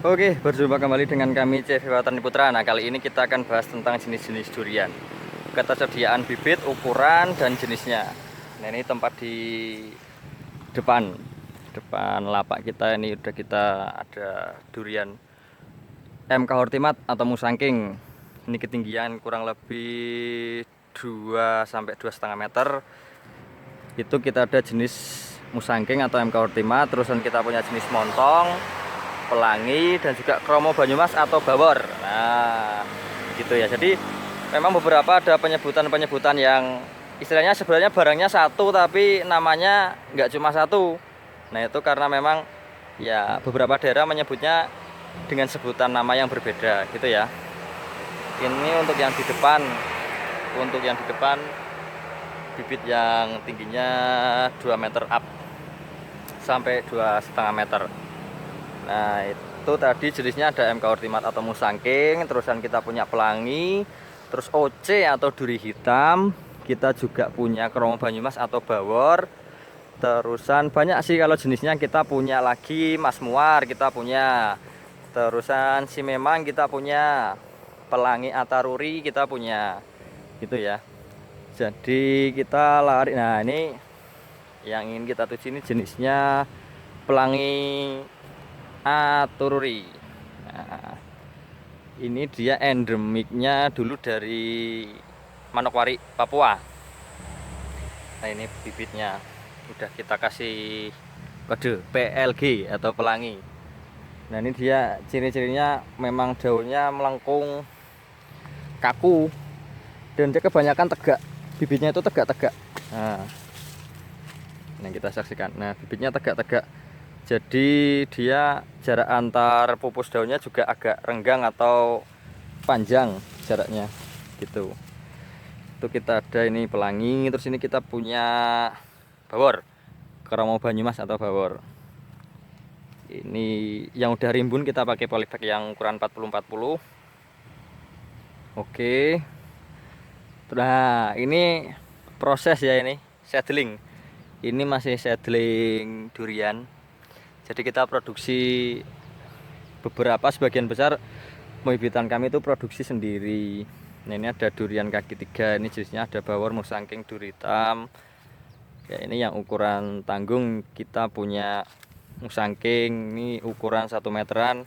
Oke, berjumpa kembali dengan kami CV Watani Putra. Nah, kali ini kita akan bahas tentang jenis-jenis durian, ketersediaan bibit, ukuran, dan jenisnya. Nah, ini tempat di depan depan lapak kita ini udah kita ada durian MK Hortimat atau Musangking. Ini ketinggian kurang lebih 2 sampai 2,5 meter. Itu kita ada jenis Musangking atau MK Hortimat, terusan kita punya jenis montong, pelangi, dan juga kromo Banyumas atau bawor. Nah, gitu ya. Jadi memang beberapa ada penyebutan-penyebutan yang istilahnya sebenarnya barangnya satu tapi namanya nggak cuma satu. Nah, itu karena memang ya beberapa daerah menyebutnya dengan sebutan nama yang berbeda gitu ya. Ini untuk yang di depan. Untuk yang di depan bibit yang tingginya 2 meter up sampai 2,5 meter. Nah, itu tadi jenisnya ada MK Hortimat atau Musangking, terusan kita punya pelangi, terus OC atau duri hitam, kita juga punya kromo Banyumas atau bawor. Terusan banyak sih kalau jenisnya, kita punya lagi Mas Muar, kita punya. Terusan si memang kita punya, pelangi Ataruri kita punya. Gitu ya. Jadi kita lari. Nah, ini yang ingin kita tuju ini jenisnya pelangi Atururi. Nah, ini dia endemiknya dulu dari Manokwari, Papua. Nah, ini bibitnya udah kita kasih kode PLG atau pelangi. Nah, ini dia ciri-cirinya, memang daunnya melengkung, kaku, dan dia kebanyakan tegak. Bibitnya itu tegak-tegak. Nah, kita saksikan. Nah, bibitnya tegak-tegak. Jadi dia jarak antar pupus daunnya juga agak renggang atau panjang jaraknya gitu. Itu kita ada ini pelangi, terus ini kita punya bawor, kromo Banyumas atau bawor. Ini yang udah rimbun kita pakai polybag yang ukuran 40-40. Oke. Nah, ini proses ya, ini seedling. Ini masih seedling durian. Jadi kita produksi beberapa, sebagian besar pembibitan kami itu produksi sendiri. Nah, ini ada durian kaki 3, ini jenisnya ada bawor, Musangking, duri hitam. Ya, ini yang ukuran tanggung kita punya Musangking, ini ukuran 1 meteran.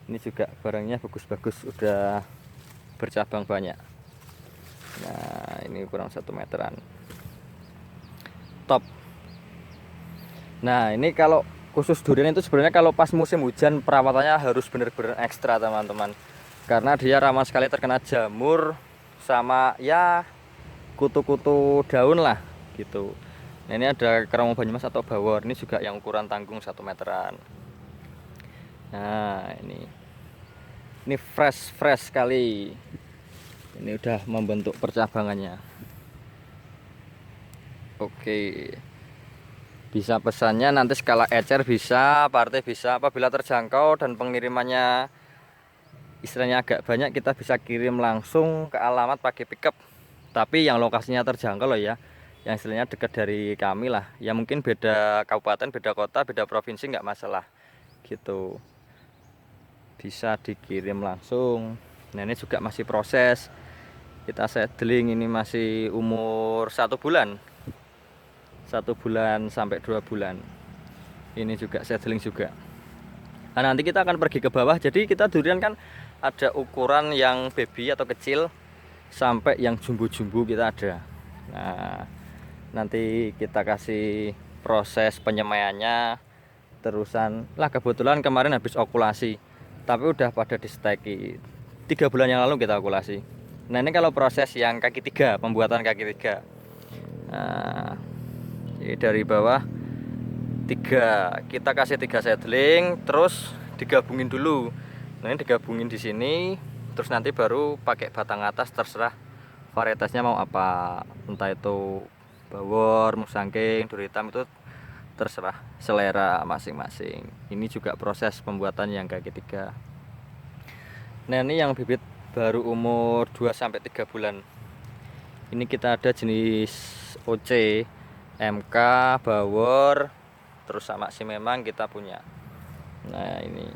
Ini juga barangnya bagus-bagus, udah bercabang banyak. Nah, ini ukuran 1 meteran. Top. Nah, ini kalau khusus durian itu sebenarnya kalau pas musim hujan perawatannya harus benar-benar ekstra, teman-teman, karena dia rawan sekali terkena jamur sama ya kutu-kutu daun lah gitu. Nah, ini ada kromo Banyumas atau bawor, ini juga yang ukuran tanggung 1 meteran. Nah, ini fresh sekali, ini udah membentuk percabangannya. Oke, bisa pesannya nanti skala ecer bisa, partai bisa, apabila terjangkau dan pengirimannya istilahnya agak banyak, kita bisa kirim langsung ke alamat pakai pickup. Tapi yang lokasinya terjangkau loh ya, yang istilahnya dekat dari kami lah. Ya mungkin beda kabupaten, beda kota, beda provinsi nggak masalah gitu. Bisa dikirim langsung. Nah, ini juga masih proses. Kita seedling ini masih umur 1 bulan. 1 bulan sampai 2 bulan. Ini juga seedling juga. Nah, nanti kita akan pergi ke bawah. Jadi kita durian kan ada ukuran yang baby atau kecil sampai yang jumbo-jumbo kita ada. Nah, nanti kita kasih proses penyemaiannya. Terusan lah, kebetulan kemarin habis okulasi, tapi udah pada disteki. 3 bulan yang lalu kita okulasi. Nah, ini kalau proses yang kaki 3, pembuatan kaki 3. Nah, jadi dari bawah 3, kita kasih 3 seedling, terus digabungin dulu. Nah, ini digabungin di sini, terus nanti baru pakai batang atas, terserah varietasnya mau apa, entah itu bawor, Musangking, duri hitam, itu terserah selera masing-masing. Ini juga proses pembuatan yang kaki 3. Nah, ini yang bibit baru umur 2 sampai 3 bulan. Ini kita ada jenis OC, MK, bawor, terus sama si memang kita punya. Nah, ini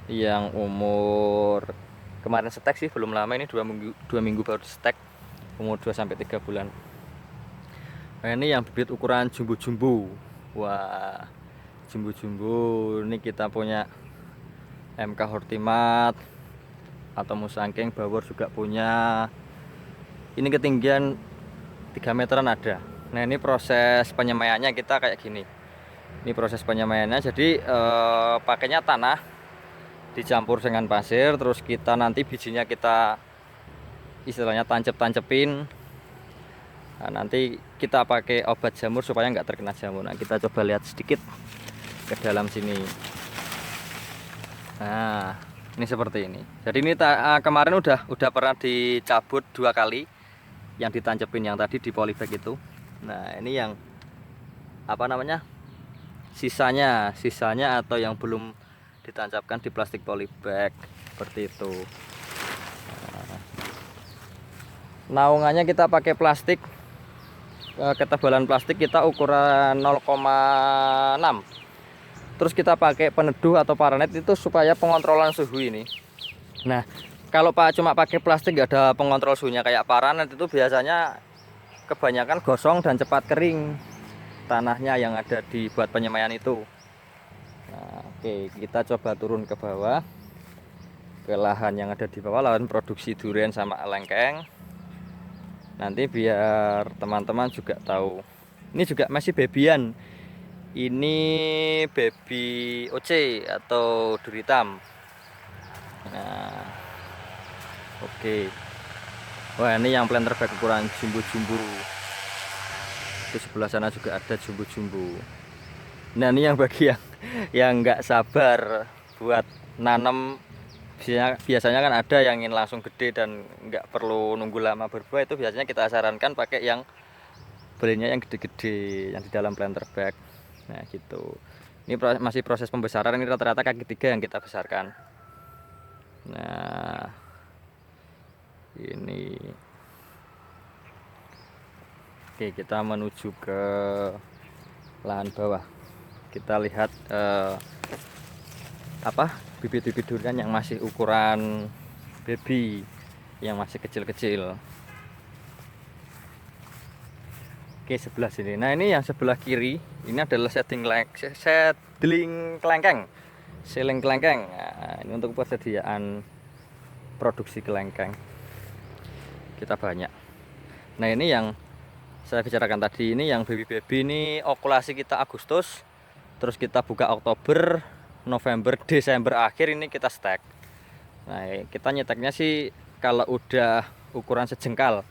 yang umur kemarin setek sih belum lama, ini 2 minggu baru setek, umur 2 sampai 3 bulan. Nah, ini yang bibit ukuran jumbo-jumbo. Wah, jumbo-jumbo ini kita punya MK Hortimat atau Musangking Bawor juga punya. Ini ketinggian 3 meteran ada. Nah, ini proses penyemaiannya kita kayak gini. Ini proses penyemaiannya, jadi pakainya tanah dicampur dengan pasir, terus kita nanti bijinya kita istilahnya tancep-tancepin. Nah, nanti kita pakai obat jamur supaya nggak terkena jamur. Nah, kita coba lihat sedikit ke dalam sini. Nah, ini seperti ini. Jadi ini kemarin udah pernah dicabut 2 kali, yang ditancepin yang tadi di polybag itu. Nah, ini yang apa namanya, sisanya atau yang belum ditancapkan di plastik polybag seperti itu. Naungannya kita pakai plastik, ketebalan plastik kita ukuran 0,6. Terus kita pakai peneduh atau paranet itu supaya pengontrolan suhu ini. Nah, kalau cuma pakai plastik nggak ada pengontrol suhunya kayak paranet itu biasanya kebanyakan gosong dan cepat kering tanahnya yang ada di buat penyemaian itu. Nah, oke, kita coba turun ke bawah, ke lahan yang ada di bawah, lahan produksi durian sama lengkeng. Nanti biar teman-teman juga tahu. Ini juga masih babyan. Ini baby OC atau duri hitam. Nah, oke. Wah, ini yang planter bag ukuran jumbo-jumbo. Di sebelah sana juga ada jumbo-jumbo. Nah, ini yang bagi yang nggak sabar buat nanam. Biasanya kan ada yang ingin langsung gede dan nggak perlu nunggu lama berbuah, itu biasanya kita sarankan pakai yang belinya yang gede-gede yang di dalam planter bag. Nah, gitu. Ini masih proses pembesaran, ini rata-rata kaki 3 yang kita besarkan. Nah, ini oke, kita menuju ke lahan bawah. Kita lihat bibit-bibit durian yang masih ukuran baby, yang masih kecil-kecil. Oke, sebelah sini. Nah, ini yang sebelah kiri ini adalah seedling kelengkeng, seling kelengkeng. Nah, ini untuk persediaan produksi kelengkeng kita banyak. Nah, ini yang saya bicarakan tadi, ini yang baby ini okulasi kita Agustus, terus kita buka Oktober, November, Desember akhir ini kita stek. Nah, kita nyeteknya sih kalau udah ukuran sejengkal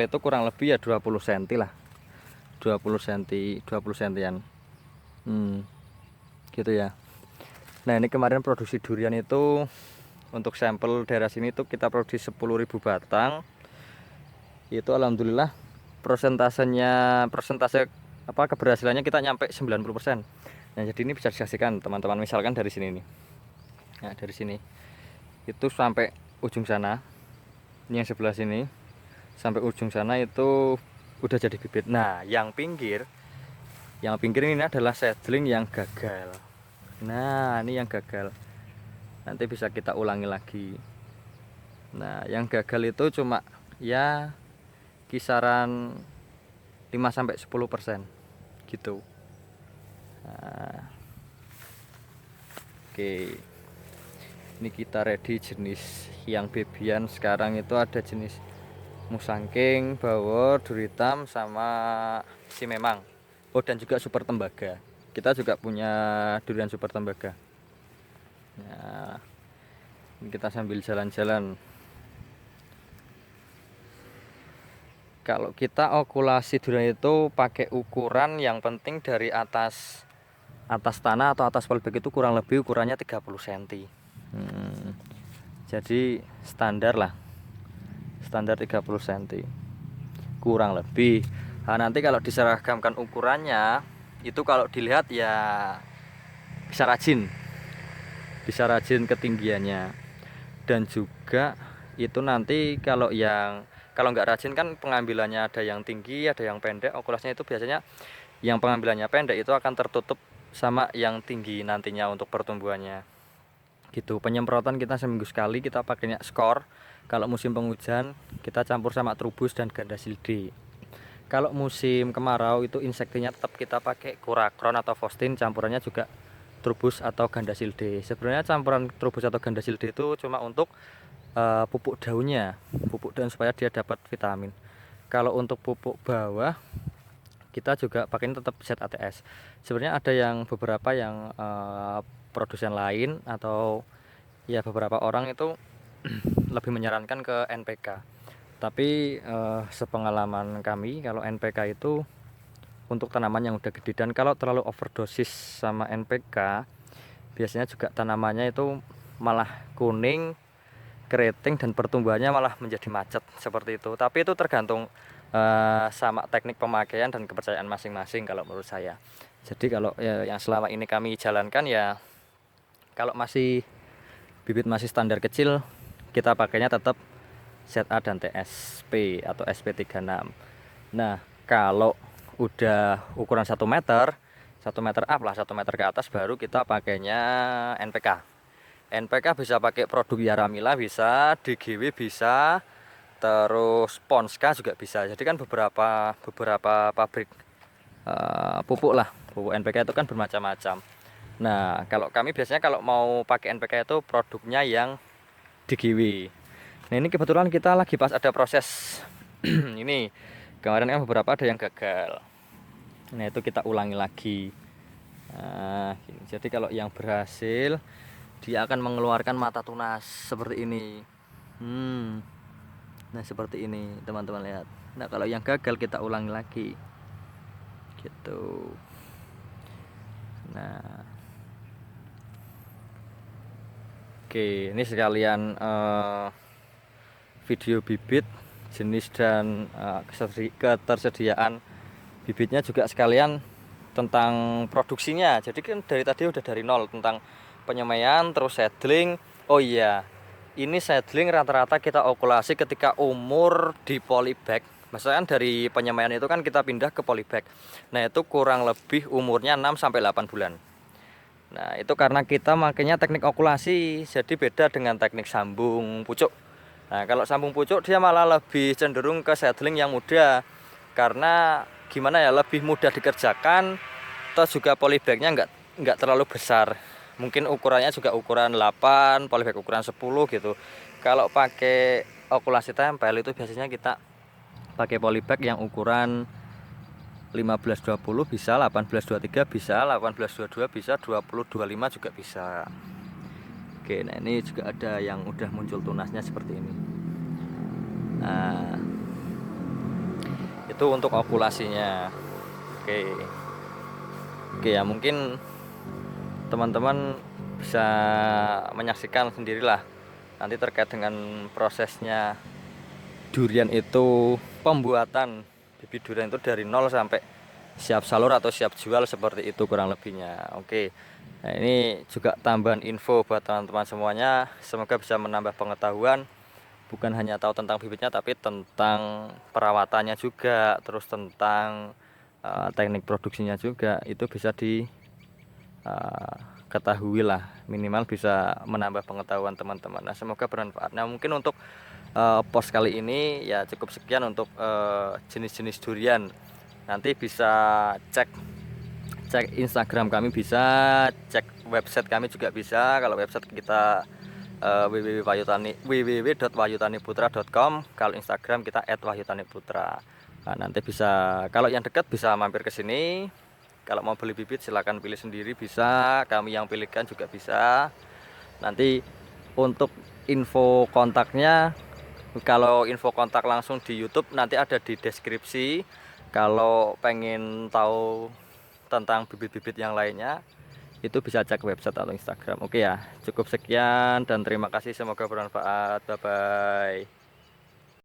itu kurang lebih ya 20 cm lah, 20 cm gitu ya. Nah, ini kemarin produksi durian itu untuk sampel daerah sini tuh kita produksi 10.000 batang. Itu alhamdulillah persentase keberhasilannya kita nyampe 90%. Nah, jadi ini bisa disaksikan teman-teman, misalkan dari sini nih. Nah, dari sini itu sampai ujung sana, ini yang sebelah sini sampai ujung sana itu udah jadi bibit. Nah, yang pinggir ini adalah seedling yang gagal. Nah, ini yang gagal, nanti bisa kita ulangi lagi. Nah, yang gagal itu cuma ya kisaran 5-10% gitu. Nah, oke, ini kita ready jenis yang babyan. Sekarang itu ada jenis Musangking, Bawor, duri hitam, sama si memang. Oh, dan juga super tembaga. Kita juga punya durian super tembaga. Nah, ini kita sambil jalan-jalan. Kalau kita okulasi durian itu pakai ukuran yang penting dari atas tanah atau atas polybag itu kurang lebih ukurannya 30 cm. Jadi standar 30 cm kurang lebih. Nah, nanti kalau diseragamkan ukurannya itu kalau dilihat ya bisa rajin ketinggiannya. Dan juga itu nanti kalau nggak rajin kan pengambilannya ada yang tinggi ada yang pendek. Okulasinya itu biasanya yang pengambilannya pendek itu akan tertutup sama yang tinggi nantinya untuk pertumbuhannya. gitu. Penyemprotan kita seminggu sekali, kita pakainya skor. Kalau musim penghujan kita campur sama Trubus dan Gandasilde. Kalau musim kemarau itu insektinya tetap kita pakai Kurakron atau Fostin, campurannya juga Trubus atau Gandasilde. Sebenarnya campuran Trubus atau Gandasilde itu cuma untuk pupuk daunnya, pupuk daun supaya dia dapat vitamin. Kalau untuk pupuk bawah kita juga pakai tetap ZATS. Sebenarnya ada yang beberapa yang produsen lain atau ya beberapa orang itu lebih menyarankan ke NPK. Tapi sepengalaman kami kalau NPK itu untuk tanaman yang udah gede, dan kalau terlalu overdosis sama NPK biasanya juga tanamannya itu malah kuning, keriting, dan pertumbuhannya malah menjadi macet seperti itu. Tapi itu tergantung sama teknik pemakaian dan kepercayaan masing-masing kalau menurut saya. Jadi kalau yang selama ini kami jalankan ya, kalau masih bibit masih standar kecil kita pakainya tetap ZA dan TSP atau SP36. Nah kalau udah ukuran 1 meter, 1 meter up lah, 1 meter ke atas, baru kita pakainya NPK. NPK bisa pakai produk Yaramila, bisa DGW, bisa terus Ponska juga bisa. Jadi kan beberapa pabrik pupuk lah, pupuk NPK itu kan bermacam-macam. Nah kalau kami biasanya kalau mau pakai NPK itu produknya yang DGW. Nah ini kebetulan kita lagi pas ada proses ini kemarin kan beberapa ada yang gagal. Nah itu kita ulangi lagi. Nah gini. Jadi kalau yang berhasil dia akan mengeluarkan mata tunas seperti ini. Nah seperti ini teman-teman lihat. Nah kalau yang gagal kita ulangi lagi gitu. Nah oke, ini sekalian video bibit, jenis dan ketersediaan bibitnya, juga sekalian tentang produksinya. Jadi kan dari tadi udah dari nol tentang penyemaian terus seedling. Oh iya, ini seedling rata-rata kita okulasi ketika umur di polybag. Maksudnya kan dari penyemaian itu kan kita pindah ke polybag. Nah itu kurang lebih umurnya 6-8 bulan. Nah itu karena kita makanya teknik okulasi, jadi beda dengan teknik sambung pucuk. Nah kalau sambung pucuk dia malah lebih cenderung ke seedling yang muda, karena gimana ya, lebih mudah dikerjakan. Terus juga polybagnya nggak terlalu besar, mungkin ukurannya juga ukuran 8, polybag ukuran 10 gitu. Kalau pakai okulasi tempel itu biasanya kita pakai polybag yang ukuran 15-20 bisa, 18-23 bisa, 18-22 bisa, 20-25 juga bisa. Oke, nah ini juga ada yang udah muncul tunasnya seperti ini. Nah itu untuk okulasinya. Oke ya, mungkin teman-teman bisa menyaksikan sendirilah nanti terkait dengan prosesnya durian itu, pembuatan bibit durian itu dari nol sampai siap salur atau siap jual, seperti itu kurang lebihnya. Oke, nah ini juga tambahan info buat teman-teman semuanya, semoga bisa menambah pengetahuan, bukan hanya tahu tentang bibitnya tapi tentang perawatannya juga, terus tentang teknik produksinya juga. Itu bisa di ketahui lah, minimal bisa menambah pengetahuan teman-teman. Nah semoga bermanfaat. Nah mungkin untuk post kali ini ya cukup sekian untuk jenis-jenis durian. Nanti bisa cek Instagram kami, bisa cek website kami juga bisa. Kalau website kita www.wahyutaniputra.com, kalau Instagram kita @wahyutaniputra. Nah, nanti bisa, kalau yang dekat bisa mampir ke sini. Kalau mau beli bibit silahkan pilih sendiri, bisa kami yang pilihkan juga bisa. Nanti untuk info kontaknya, kalau info kontak langsung di YouTube nanti ada di deskripsi. Kalau pengen tahu tentang bibit-bibit yang lainnya itu bisa cek website atau Instagram. Oke ya, cukup sekian dan terima kasih, semoga bermanfaat. Bye bye.